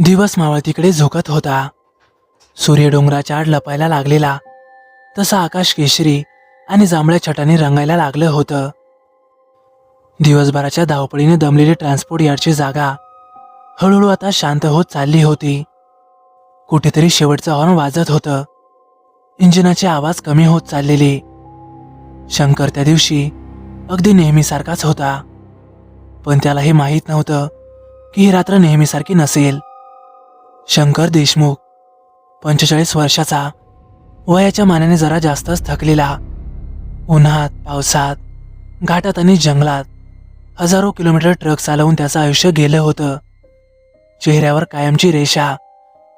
दिवस मावळतीकडे झोकत होता. सूर्य डोंगराच्या आड लपायला लागलेला, तसा आकाश केशरी आणि जांभळ्या छटाने रंगायला लागलं होतं. दिवसभराच्या धावपळीने दमलेली ट्रान्सपोर्ट यार्डची जागा हळूहळू आता शांत होत चालली होती. कुठेतरी शेवटचं हॉर्न वाजत होतं. इंजिनाचे आवाज कमी होत चाललेले. शंकर त्या दिवशी अगदी नेहमीसारखाच होता, पण त्याला हे माहीत नव्हतं की ही रात्र नेहमीसारखी नसेल. शंकर देशमुख, 45 वर्षाचा, वयाच्या मानाने जरा जास्तच थकलेला. उन्हात, पावसात, घाटात आणि जंगलात हजारो किलोमीटर ट्रक चालवून त्याचं आयुष्य गेलं होतं. चेहऱ्यावर कायमची रेषा,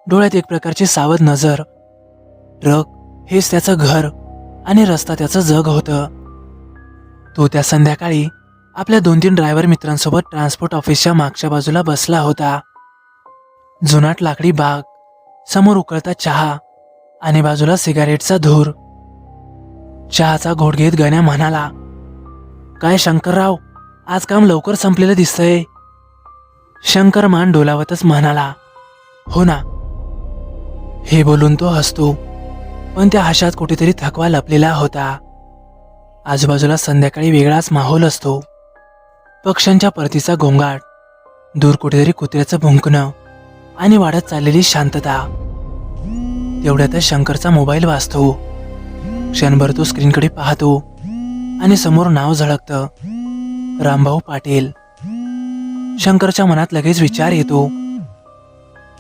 डोळ्यात एक प्रकारची सावध नजर. ट्रक हेच त्याचं घर आणि रस्ता त्याचं जग होतं. तो त्या संध्याकाळी आपल्या 2-3 ड्रायव्हर मित्रांसोबत ट्रान्सपोर्ट ऑफिसच्या मागच्या बाजूला बसला होता. जुनाट लाकडी बाग, समोर उकळता चहा आणि बाजूला सिगारेटचा धूर. चहाचा घोट घेत गण्या म्हणाला, "काय शंकरराव, आज काम लवकर संपलेलं दिसतंय." शंकर मान डोलावतच म्हणाला, "हो ना." हे बोलून तो हसतो, पण त्या हास्यात कुठेतरी थकवा लपलेला होता. आजूबाजूला संध्याकाळी वेगळाच माहोल असतो. पक्ष्यांच्या परतीचा गोंगाट, दूर कुठेतरी कुत्र्याचं भुंकणं आणि वाढत चाललेली शांतता. तेवढ्यातच शंकरचा मोबाईल वाजतो. क्षणभर तो स्क्रीनकडे पाहतो आणि समोर नाव झळकतं, रामभाऊ पाटील. शंकरच्या मनात लगेच विचार येतो,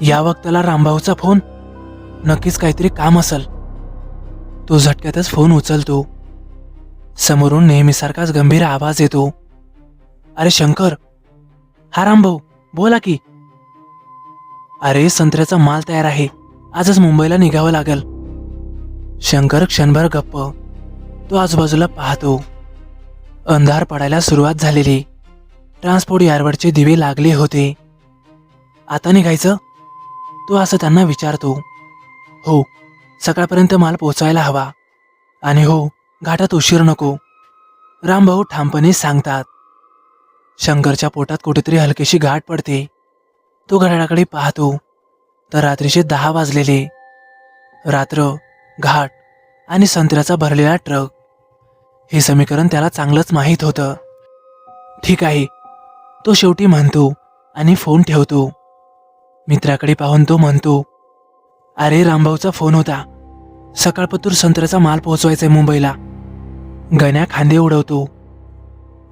या वक्ताला रामभाऊचा फोन, नक्कीच काहीतरी काम असेल. तो झटक्यातच फोन उचलतो. समोरून नेहमीसारखाच गंभीर आवाज येतो, "अरे शंकर, हा रामभाऊ, बोला की." "अरे, संत्र्याचा माल तयार आहे, आजच मुंबईला निघावं लागेल." शंकर क्षणभर गप्प. तो आजूबाजूला पाहतो. अंधार पडायला सुरुवात झालेली. ट्रान्सपोर्ट यार्डवरचे दिवे लागले होते. "आता निघायचं?" तो असं त्यांना विचारतो. "हो, सकाळपर्यंत माल पोहोचायला हवा. आणि हो, घाटात उशीर नको," रामभाऊ ठामपणे सांगतात. शंकरच्या पोटात कुठेतरी हलकीशी गाठ पडते. तो घड्याळाकडे पाहतो तर रात्रीचे 10 वाजलेले. रात्र, घाट आणि संत्र्याचा भरलेला ट्रक, हे समीकरण त्याला चांगलंच माहीत होतं. "ठीक आहे," तो शेवटी म्हणतो आणि फोन ठेवतो. मित्राकडे पाहून तो म्हणतो, "अरे, रामभाऊचा फोन होता. सकाळपतूर संत्र्याचा माल पोहोचवायचाय मुंबईला." गण्या खांदे उडवतो,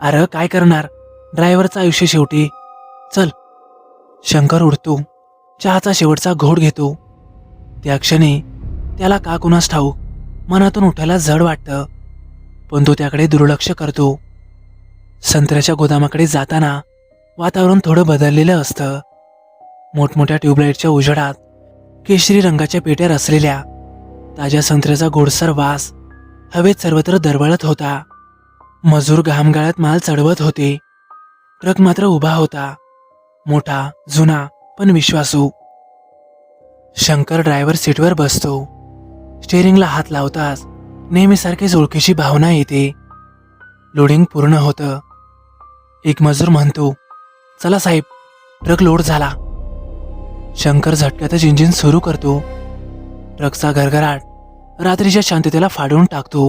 "अरे काय करणार, ड्रायव्हरचं आयुष्य शेवटी. चल." शंकर उठतो. चहाचा शेवटचा घोट घेतो. त्या क्षणी त्याला का कुणास ठाऊक मनातून उठायला जड वाटतं, पण तो त्याकडे दुर्लक्ष करतो. संत्र्याच्या गोदामाकडे जाताना वातावरण थोडं बदललेलं असतं. मोठमोठ्या ट्यूबलाईटच्या उजेडात केशरी रंगाच्या पेट्या रचलेल्या ताज्या संत्र्याचा गोडसर वास हवेत सर्वत्र दरवळत होता. मजूर घामगाळ्यात माल चढवत होते. ट्रक मात्र उभा होता, मोठा, जुना, पण विश्वासू. शंकर ड्रायव्हर सीटवर बसतो. स्टेअरिंगला हात लावताच नेहमीसारखीच ओळखीची भावना येते. लोडिंग पूर्ण होतं. एक मजूर म्हणतो, "चला साहेब, ट्रक लोड झाला." शंकर झटक्यातच इंजिन सुरू करतो. ट्रकचा गरगराट रात्रीच्या शांततेला फाडून टाकतो.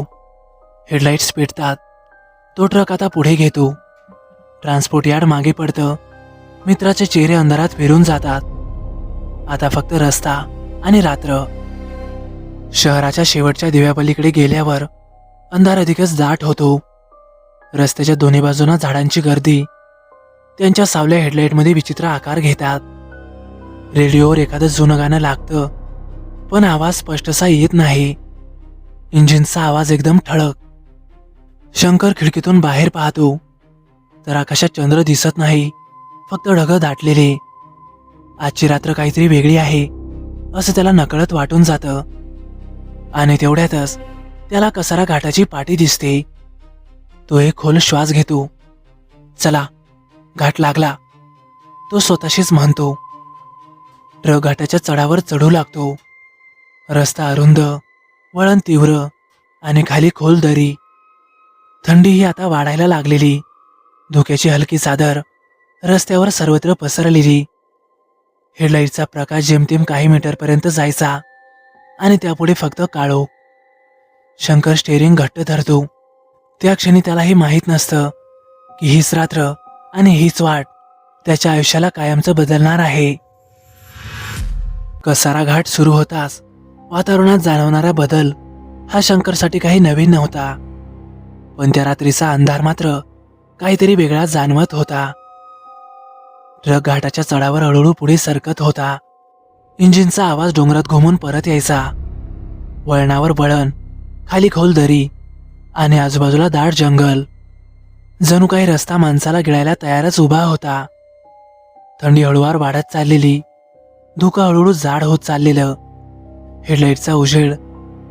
हेडलाईट्स पेटतात. तो ट्रक आता पुढे घेतो. ट्रान्सपोर्ट यार्ड मागे पडतं. मित्राचे चेहरे अंधारात फिरून जातात. आता फक्त रस्ता आणि रात्र. शहराच्या शेवटच्या दिव्यापलीकडे गेल्यावर अंधार अधिकच दाट होतो. रस्त्याच्या दोन्ही बाजूंना झाडांची गर्दी त्यांच्या सावल्या हेडलाईटमध्ये विचित्र आकार घेतात. रेडिओवर एखादं जुनं गाणं लागतं, पण आवाज स्पष्टसा येत नाही. इंजिनचा आवाज एकदम ठळक. शंकर खिडकीतून बाहेर पाहतो तर आकाशात चंद्र दिसत नाही, फक्त ढग दाटलेले. आजची रात्र काहीतरी वेगळी आहे असं त्याला नकळत वाटून जातं. आणि तेवढ्यातच त्याला कसारा घाटाची पाटी दिसते. तो एक खोल श्वास घेतो. "चला, घाट लागला," तो स्वतःशीच म्हणतो. ट्रक घाटाच्या चढावर चढू लागतो. रस्ता अरुंद, वळण तीव्र आणि खाली खोल दरी. थंडी ही आता वाढायला लागलेली. धुक्याची हलकी चादर रस्त्यावर सर्वत्र पसरलेली. हेडलाईटचा प्रकाश जेमतेम काही मीटरपर्यंत जायचा आणि त्यापुढे फक्त काळोख. शंकर स्टेअरिंग घट्ट धरतो. त्या क्षणी त्यालाही माहीत नसतं की हीच रात्र आणि हीच वाट त्याच्या आयुष्याला कायमचं बदलणार आहे. कसारा घाट सुरू होताच वातावरणात जाणवणारा बदल हा शंकरसाठी काही नवीन नव्हता. पण त्या रात्रीचा अंधार मात्र काहीतरी वेगळा जाणवत होता. ट्रक घाटाच्या चढावर हळूहळू पुढे सरकत होता. इंजिनचा आवाज डोंगरात घुमून परत यायचा. वळणावर वळण, खाली खोल दरी आणि आजूबाजूला दाट जंगल. जणू काही रस्ता माणसाला गिळायला तयारच उभा होता. थंडी हळूवार वाढत चाललेली, धुकं हळूहळू जाड होत चाललेलं. हेडलाईटचा उजेड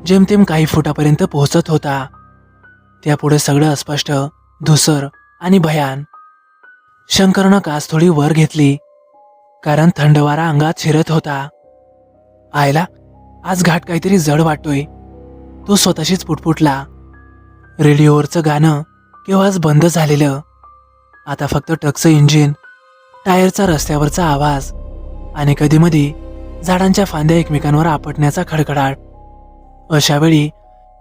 जेमतेम काही फुटापर्यंत पोहोचत होता. त्यापुढे सगळं अस्पष्ट, धुसर आणि भयान. शंकरनं कास थोडी वर घेतली, कारण थंड वारा अंगात शिरत होता. आयला, आज घाट काहीतरी जड वाटतोय, तो स्वतःशीच पुटपुटला. रेडिओवरचं गाणं केव्हाच बंद झालेलं. आता फक्त ट्रकचं इंजिन, टायरचा रस्त्यावरचा आवाज आणि कधीमधी झाडांच्या फांद्या एकमेकांवर आपटण्याचा खडखडाट. अशा वेळी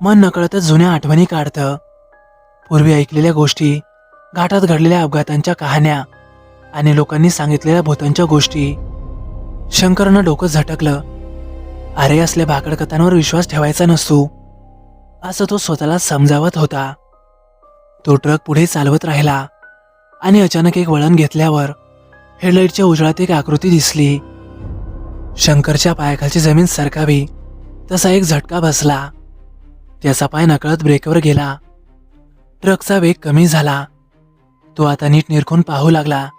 मन नकळतच जुन्या आठवणी काढतं. पूर्वी ऐकलेल्या गोष्टी, घाटात घडलेल्या अपघातांच्या कहाण्या आणि लोकांनी सांगितलेल्या भूतांच्या गोष्टी. शंकरनं डोकं झटकलं. अरे, असल्या भाकड कथांवर विश्वास ठेवायचा नसतो, असं तो स्वतःला समजावत होता. तो ट्रक पुढे चालवत राहिला आणि अचानक एक वळण घेतल्यावर हेडलाईटच्या उजेडात एक आकृती दिसली. शंकरच्या पायाखालची जमीन सरकावी तसा एक झटका बसला. त्याचा पाय नकळत ब्रेकवर गेला. ट्रकचा वेग कमी झाला. तो आता नीट निरखून पाहू लागला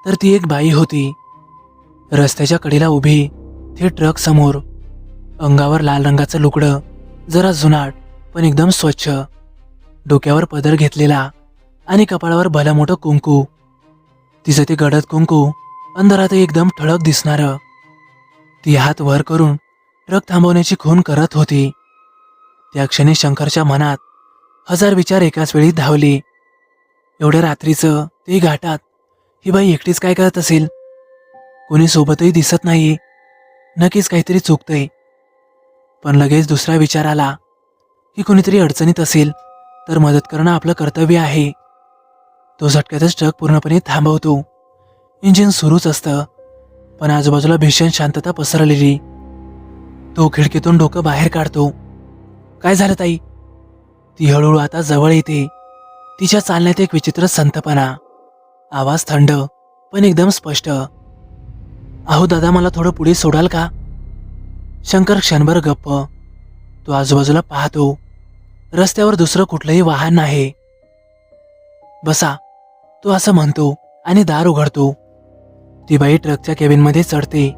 तर ती एक बाई होती. रस्त्याच्या कडेला उभी, थेट ट्रक समोर. अंगावर लाल रंगाचं लुगडं, जरा जुनाट पण एकदम स्वच्छ. डोक्यावर पदर घेतलेला आणि कपाळावर भलं मोठं कुंकू. तिचं ते गडद कुंकू अंधारात एकदम ठळक दिसणारं. ती हात वर करून ट्रक थांबवण्याची खूण करत होती. त्या क्षणी शंकरच्या मनात हजार विचार एकाच वेळी धावले. एवढ्या रात्रीचं, ते घाटात, ही बाई एकटीच काय करत असेल? कोणी सोबतही दिसत नाही. नक्कीच काहीतरी चुकतंय. पण लगेच दुसरा विचार आला की कोणीतरी अडचणीत असेल तर मदत करणं आपलं कर्तव्य आहे. तो झटक्यातच ट्रक पूर्णपणे थांबवतो. इंजिन सुरूच असतं, पण आजूबाजूला भीषण शांतता पसरलेली. तो खिडकीतून डोकं बाहेर काढतो. काय झालं ताई? ती हळूहळू आता जवळ येते. तिच्या चालण्यात एक विचित्र संतपणा. आवाज थंड पण एकदम स्पष्ट. अहो दादा, मला थोडं पुढे सोडाल का? शंकर क्षणभर गप्प. तो आजूबाजूला पाहतो. रस्त्यावर दुसरं कुठलंही वाहन नाही. बसा, तो असं म्हणतो आणि दार उघडतो. ती बाई ट्रकच्या केबिनमध्ये चढते.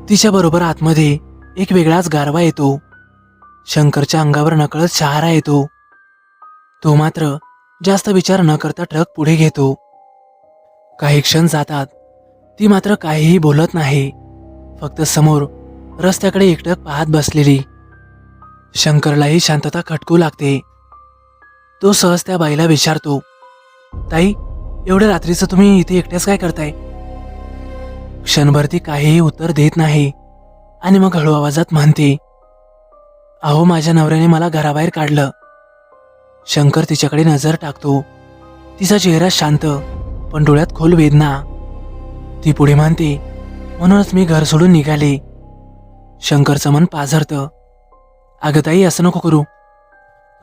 तिच्याबरोबर आतमध्ये एक वेगळाच गारवा येतो. शंकरच्या अंगावर नकळत शहारा येतो. तो मात्र जास्त विचार न करता ट्रक पुढे घेतो. काही क्षण जातात. ती मात्र काहीही बोलत नाही, फक्त समोर रस्त्याकडे एकटक पाहत बसलेली. शंकरलाही शांतता खटकू लागते. तो सहज त्या बाईला विचारतो, ताई, एवढ्या रात्रीचं तुम्ही इथे एकट्याच काय करताय? क्षणभर ती काहीही उत्तर देत नाही आणि मग हळू आवाजात म्हणते, अहो, माझ्या नवऱ्याने मला घराबाहेर काढलं. शंकर तिच्याकडे नजर टाकतो. तिचा चेहरा शांत पण डोळ्यात खोल वेदना. ती पुढे म्हणते, म्हणूनच मी घर सोडून निघाले. शंकरचं मन पाझरतं. अगं ताई, असं नको करू.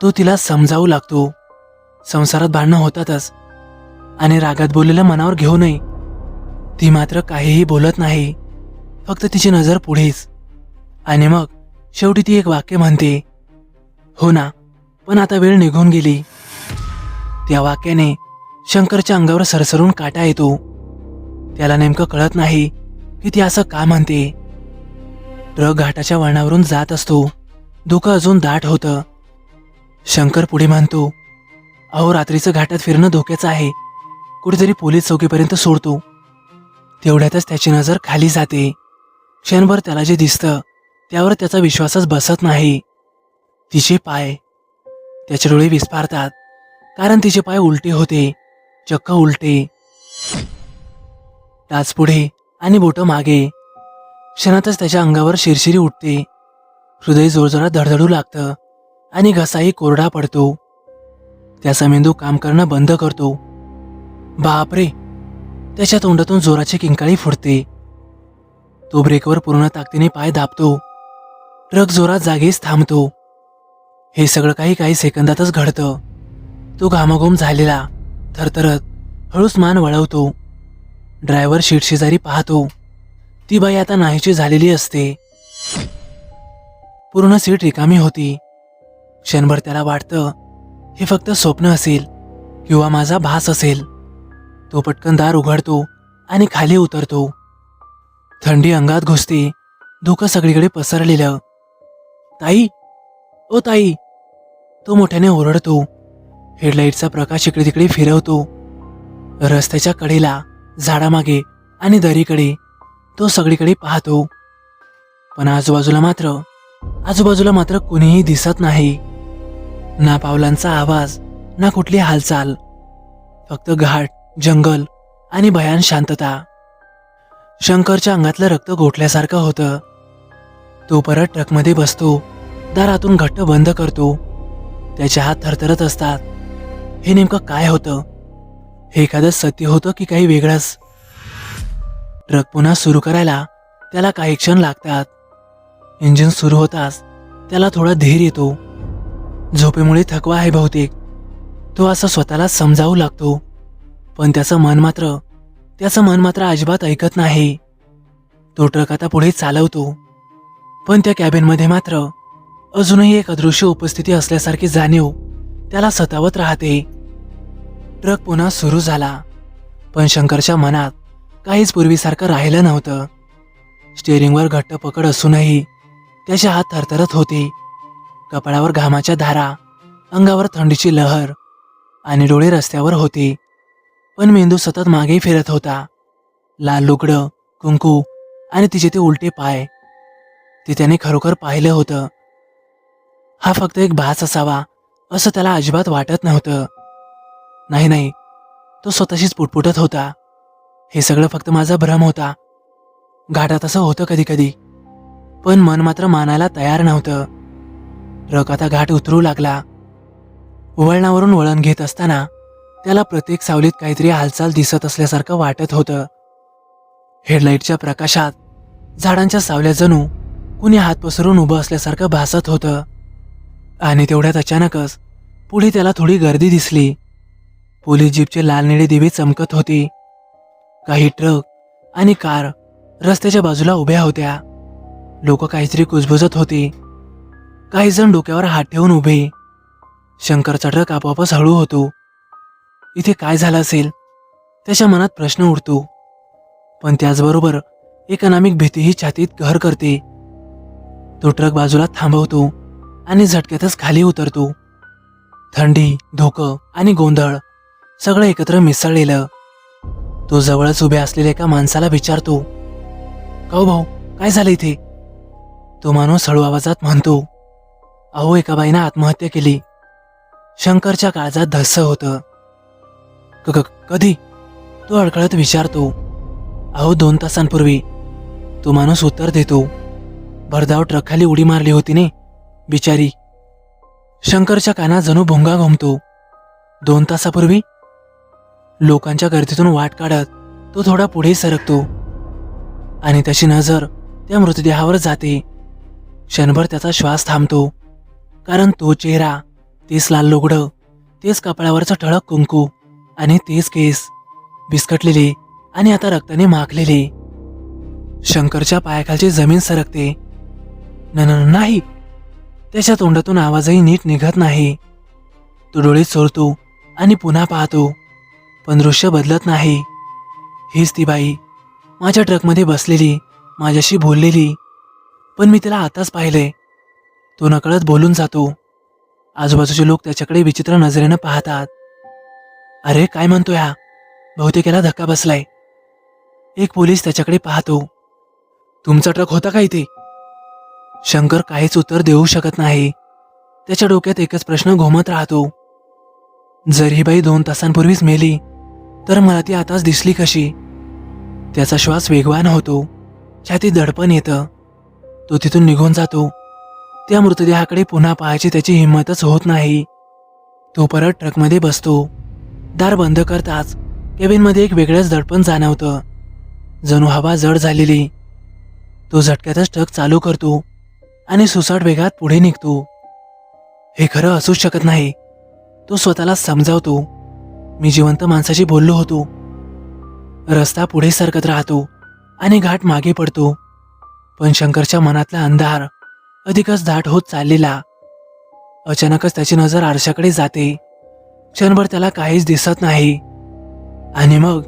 तो तिला समजावू लागतो. संसारात भांडणं होतातच आणि रागात बोललेलं मनावर घेऊ नये. ती मात्र काहीही बोलत नाही, फक्त तिची नजर पुढेच. आणि मग शेवटी ती एक वाक्य म्हणते, हो ना, पण आता वेळ निघून गेली. त्या वाक्याने शंकरच्या अंगावर सरसरून काटा येतो. त्याला नेमकं कळत नाही की ती असं का म्हणते. ट्रक घाटाच्या वळणावरून जात असतो. धुकं अजून दाट होतं. शंकर पुढे म्हणतो, अहो, रात्रीचं घाटात फिरणं धोक्याचं आहे. कुठेतरी पोलीस चौकीपर्यंत सोडतो. तेवढ्यातच त्याची नजर खाली जाते. क्षणभर त्याला जे दिसतं त्यावर त्याचा विश्वासच बसत नाही. तिचे पाय. त्याचे डोळे विस्फारतात, कारण तिचे पाय उलटे होते, चक्क उलटे. टाच पुढे आणि बोटं मागे. क्षणातच त्याच्या अंगावर शिरशिरी उठते. हृदय जोरजोरात धडधडू लागतं आणि घसाही कोरडा पडतो. त्याचा मेंदू काम करणं बंद करतो. बापरे! त्याच्या तोंडातून जोराची किंकाळी फुटते. तो ब्रेकवर पूर्ण ताकदीने पाय दाबतो. ट्रक जोरात जागीच थांबतो. हे सगळं काही सेकंदातच घडतं. तो घामाघूम झालेला, थरथरत हळूच मान वळवतो. ड्रायव्हर शीट शेजारी पाहतो. ती बाई आता नाहीशी झालेली असते. पूर्ण सीट रिकामी होती. क्षणभर त्याला वाटतं हे फक्त स्वप्न असेल किंवा माझा भास असेल. तो पटकन दार उघडतो आणि खाली उतरतो. थंडी अंगात घुसते. धुकं सगळीकडे पसरलेलं. ताई, ओ ताई, तो मोठ्याने ओरडतो. हेडलाईटचा प्रकाश इकडे तिकडे फिरवतो. रस्त्याच्या कडेला, झाडामागे आणि दरीकडे तो सगळीकडे पाहतो. पण आजूबाजूला मात्र कुणीही दिसत नाही. ना पावलांचा आवाज, ना कुठली हालचाल. फक्त घाट, जंगल आणि भयान शांतता. शंकरच्या अंगातलं रक्त गोठल्यासारखं होतं. तो परत ट्रकमध्ये बसतो. दारातून घट्ट बंद करतो. त्याचे हात थरथरत असतात. हे नेमकं काय होतं? हे एखादं सत्य होतं की काही वेगळंच? ट्रक पुन्हा सुरू करायला त्याला काही क्षण लागतात. इंजिन सुरू होताच त्याला थोडा धीर येतो. झोपेमुळे थकवा आहे बहुतेक, तो असं स्वतःला समजावू लागतो. पण त्याचं मन मात्र अजिबात ऐकत नाही. तो ट्रक आता पुढे चालवतो. पण त्या कॅबिनमध्ये मात्र अजूनही एक अदृश्य उपस्थिती असल्यासारखी जाणीव त्याला सतावत राहते. ट्रक पुन्हा सुरू झाला. पण शंकरच्या मनात काहीच पूर्वीसारखं राहिलं नव्हतं. स्टिअरिंगवर घट्ट पकड असूनही त्याचे हात थरथरत होते. कपाळावर घामाच्या धारा, अंगावर थंडीची लहर आणि डोळे रस्त्यावर होते. पण मेंदू सतत मागे फिरत होता. लाल लुगडं, कुंकू आणि तिचे ते उलटे पाय, ते त्याने खरोखर पाहिलं होतं. हा फक्त एक भास असावा असं त्याला अजिबात वाटत नव्हतं. नाही, तो स्वतःशीच पुटपुटत होता. हे सगळं फक्त माझा भ्रम होता. घाटात असं होतं कधी कधी. पण मन मात्र मानायला तयार नव्हतं. ट्रक आता घाट उतरू लागला. वळणावरून वळण घेत असताना त्याला प्रत्येक सावलीत काहीतरी हालचाल दिसत असल्यासारखं वाटत होतं. हेडलाईटच्या प्रकाशात झाडांच्या सावल्या जणू कुणी हात पसरून उभं असल्यासारखं भासत होतं. आणि तेवढ्यात अचानकच पुढे त्याला थोडी गर्दी दिसली. पोलीस जीपचे लाल निळे दिवे चमकत होते. काही ट्रक आणि कार रस्त्याच्या बाजूला उभ्या होत्या. लोक काहीतरी कुजबुजत होते. काही जण डोक्यावर हात ठेवून उभे. शंकरचा ट्रक आपोआपच हळू होतो. इथे काय झालं असेल त्याच्या मनात प्रश्न उडतो. पण त्याचबरोबर एक अनामिक भीतीही छातीत घर करते. तो ट्रक बाजूला थांबवतो आणि झटक्यातच खाली उतरतो. थंडी, धोकं आणि गोंधळ सगळं एकत्र मिसळलेलं. तो जवळच उभ्या असलेल्या एका माणसाला विचारतो, "काऊ भाऊ, काय झालं इथे?" तो माणूस हळू आवाजात म्हणतो, "अहो, एका बाईनं आत्महत्या केली." शंकरच्या काळजात धस्स होतं. कधी?" तो अडखळत विचारतो. "अहो, 2 तासांपूर्वी." तो माणूस उत्तर देतो. "भरधाव ट्रकखाली उडी मारली होती ने, बिचारी." शंकरच्या कानात जणू भुंगा घुमतो. 2 तासापूर्वी? लोकांच्या गर्दीतून वाट काढत तो थोडा पुढे सरकतो आणि त्याची नजर त्या मृतदेहावर जाते. क्षणभर त्याचा श्वास थांबतो. कारण तो चेहरा, तेच लाल लुगडं, तेच कपाळावरचं ठळक कुंकू आणि तेच केस, बिस्कटलेले आणि आता रक्ताने माखलेले. शंकरच्या पायाखालची जमीन सरकते. नाही. त्याच्या तोंडातून आवाजही नीट निघत नाही. तो डोळे चोळतो आणि पुन्हा पाहतो. पण दृश्य बदलत नाही. हीच ती बाई, माझ्या ट्रकमध्ये बसलेली, माझ्याशी बोललेली. पण मी तिला आताच पाहिलंय. तो नकळत बोलून जातो. आजूबाजूचे लोक त्याच्याकडे विचित्र नजरेनं पाहतात. "अरे, काय म्हणतोय हा? बहुतेक याला धक्का बसलाय." एक पोलीस त्याच्याकडे पाहतो. "तुमचा ट्रक होता का इथे?" शंकर काहीच उत्तर देऊ शकत नाही. त्याच्या डोक्यात एकच प्रश्न घुमत राहतो. जर ही बाई 2 तासांपूर्वीच मेली तर मला ती आताच दिसली कशी? त्याचा श्वास वेगवान होतो. छातीत दडपण येतं. तो तिथून निघून जातो. त्या मृतदेहाकडे पुन्हा पाहायची त्याची हिंमतच होत नाही. तो परत ट्रकमध्ये बसतो. दार बंद करताच केबिनमध्ये एक वेगळंच दडपण जाणवतं. जणू हवा जड झालेली. तो झटक्यातच ट्रक चालू करतो आणि सुसाट वेगात पुढे निघतो. हे खरं असूच शकत नाही, तो स्वतःला समजावतो. मी जिवंत माणसाशी बोललो होतो. रस्ता पुढे सरकत राहतो आणि घाट मागे पडतो. पण शंकरच्या मनातला अंधार अधिकच दाट होत चाललेला. अचानकच त्याची नजर आरशाकडे जाते. क्षणभर त्याला काहीच दिसत नाही आणि मग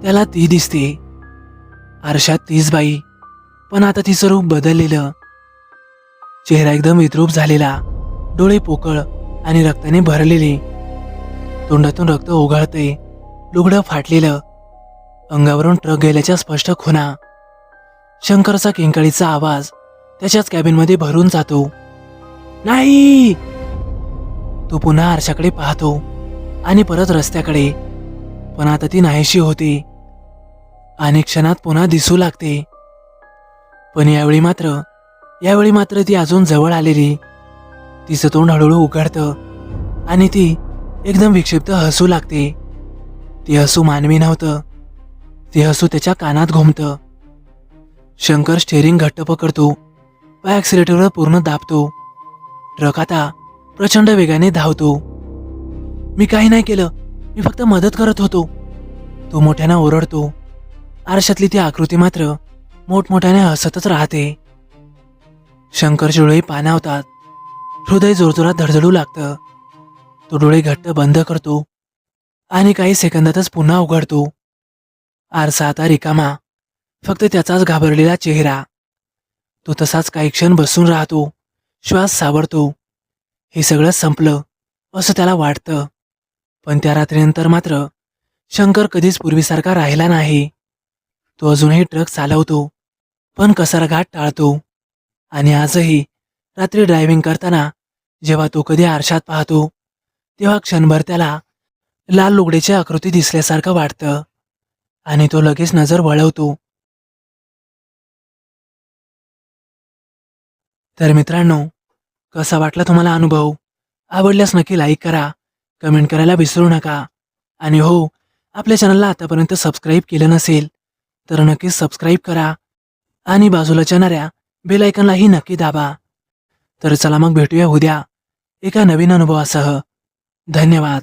त्याला ती दिसते. आरशात तीच बाई, पण आता तिचं रूप बदललेलं. चेहरा एकदम विद्रूप झालेला, डोळे पोकळ आणि रक्ताने भरलेले. तोंडातून रक्त ओघळते, लुगडं फाटलेलं, अंगावरून ट्रक गेल्याच्या स्पष्ट खुणा. शंकरचा किंकाळीचा आवाज त्याच्याच कॅबिनमध्ये भरून जातो. नाही! तो पुन्हा आरशाकडे पाहतो आणि परत रस्त्याकडे, पण आता ती नाहीशी होती आणि क्षणात पुन्हा दिसू लागते. पण यावेळी मात्र ती अजून जवळ आलेली. तिचं तोंड हळूहळू उघडतं आणि ती एकदम विक्षिप्त हसू लागते. ती हसू मानवी नव्हतं, ती हसू त्याच्या कानात घुमतं. शंकर स्टेअरिंग घट्ट पकडतो, पाय ॲक्सिलेटरवर पूर्ण दाबतो. ट्रक आता प्रचंड वेगाने धावतो. मी काही नाही केलं, मी फक्त मदत करत होतो, तो मोठ्यानं ओरडतो. आरशातली ती आकृती मात्र मोठमोठ्याने हसतच राहते. शंकरचे डोळे पाणावतात, हृदय जोरजोरात धडधडू लागतं. तो डोळे घट्ट बंद करतो आणि काही सेकंदातच पुन्हा उघडतो. आरसा आता रिकामा, फक्त त्याचाच घाबरलेला चेहरा. तो तसाच काही क्षण बसून राहतो, श्वास सावरतो. हे सगळं संपलं असं त्याला वाटतं. पण त्या रात्रीनंतर मात्र शंकर कधीच पूर्वीसारखा राहिला नाही. तो अजूनही ट्रक चालवतो, पण कसारघाट टाळतो. आणि आजही रात्री ड्रायव्हिंग करताना जेव्हा तो कधी आरशात पाहतो, तेव्हा क्षणभर त्याला लाल लुगडीची आकृती दिसल्यासारखं वाटतं आणि तो लगेच नजर वळवतो. तर मित्रांनो, कसा वाटला तुम्हाला अनुभव? आवडल्यास नक्की लाईक करा, कमेंट करायला विसरू नका. आणि हो, आपल्या चॅनलला आतापर्यंत सबस्क्राईब केलं नसेल तर नक्कीच सबस्क्राईब करा आणि बाजूला येणाऱ्या बेल आयकॉनलाही नक्की दाबा. तर चला मग भेटूया उद्या एका नवीन अनुभवासह. धन्यवाद.